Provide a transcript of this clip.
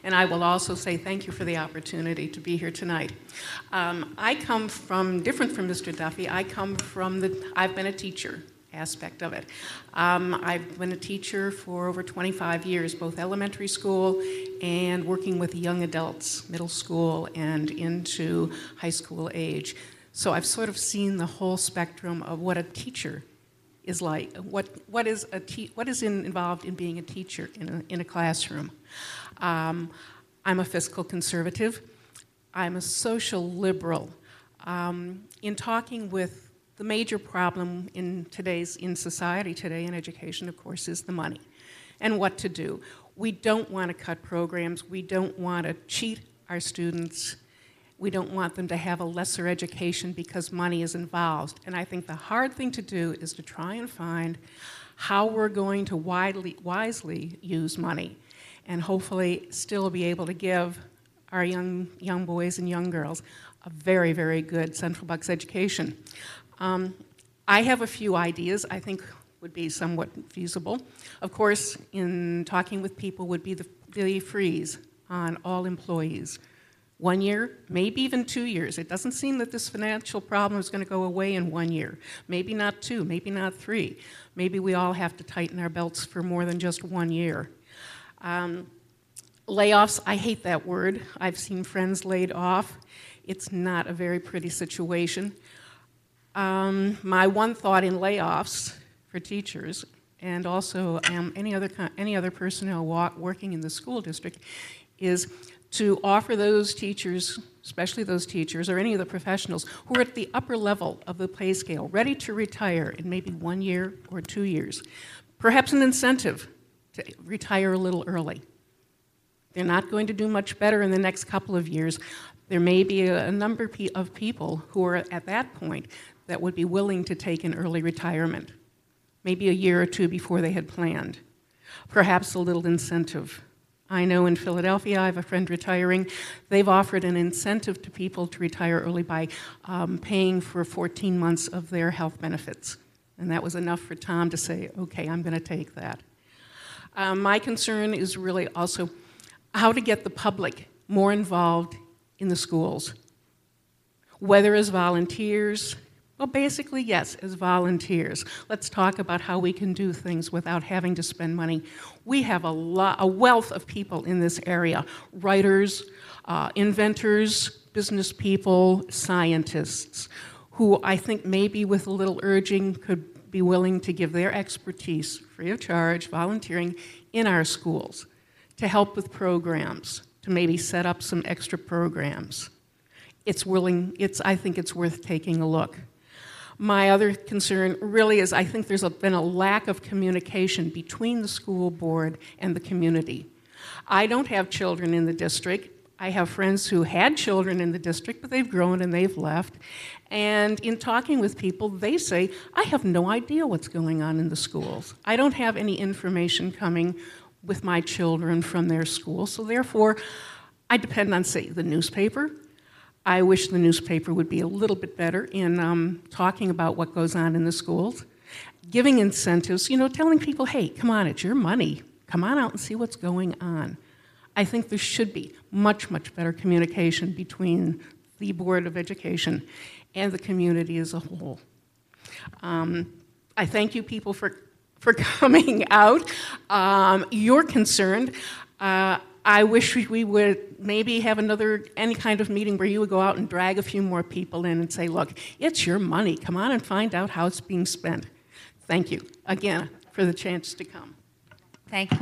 And I will also say thank you for the opportunity to be here tonight. I come from, different from Mr. Duffy, I've been a teacher aspect of it. I've been a teacher for over 25 years, both elementary school and working with young adults, middle school and into high school age. So I've sort of seen the whole spectrum of what a teacher is like, what is involved in being a teacher in a classroom. I'm a fiscal conservative. I'm a social liberal. In talking with the major problem in society today in education, of course, is the money and what to do. We don't want to cut programs. We don't want to cheat our students. We don't want them to have a lesser education because money is involved. And I think the hard thing to do is to try and find how we're going to wisely use money and hopefully still be able to give our young boys and young girls a very, very good Central Bucks education. I have a few ideas I think would be somewhat feasible. Of course, in talking with people would be the freeze on all employees. 1 year, maybe even 2 years. It doesn't seem that this financial problem is going to go away in 1 year. Maybe not 2, maybe not 3. Maybe we all have to tighten our belts for more than just 1 year. Layoffs, I hate that word. I've seen friends laid off. It's not a very pretty situation. My one thought in layoffs for teachers and also any other personnel working in the school district is to offer those teachers, especially those teachers or any of the professionals who are at the upper level of the pay scale, ready to retire in maybe 1 year or 2 years, perhaps an incentive to retire a little early. They're not going to do much better in the next couple of years. There may be a number of people who are at that point that would be willing to take an early retirement, maybe a year or two before they had planned. Perhaps a little incentive. I know in Philadelphia, I have a friend retiring. They've offered an incentive to people to retire early by paying for 14 months of their health benefits. And that was enough for Tom to say, okay, I'm going to take that. My concern is really also how to get the public more involved in the schools. Whether as volunteers, well, basically, yes, as volunteers. Let's talk about how we can do things without having to spend money. We have a wealth of people in this area, writers, inventors, business people, scientists, who I think maybe with a little urging could be willing to give their expertise, free of charge, volunteering, in our schools to help with programs, to maybe set up some extra programs. I think it's worth taking a look. My other concern really is I think there's been a lack of communication between the school board and the community. I don't have children in the district. I have friends who had children in the district, but they've grown and they've left. And in talking with people, they say, I have no idea what's going on in the schools. I don't have any information coming with my children from their school, so therefore, I depend on, say, the newspaper. I wish the newspaper would be a little bit better in talking about what goes on in the schools, giving incentives, telling people, hey, come on, it's your money. Come on out and see what's going on. I think there should be much, much better communication between the Board of Education and the community as a whole. I thank you people for coming out. You're concerned. I wish we would maybe have any kind of meeting where you would go out and drag a few more people in and say, look, it's your money. Come on and find out how it's being spent. Thank you, again, for the chance to come. Thank you.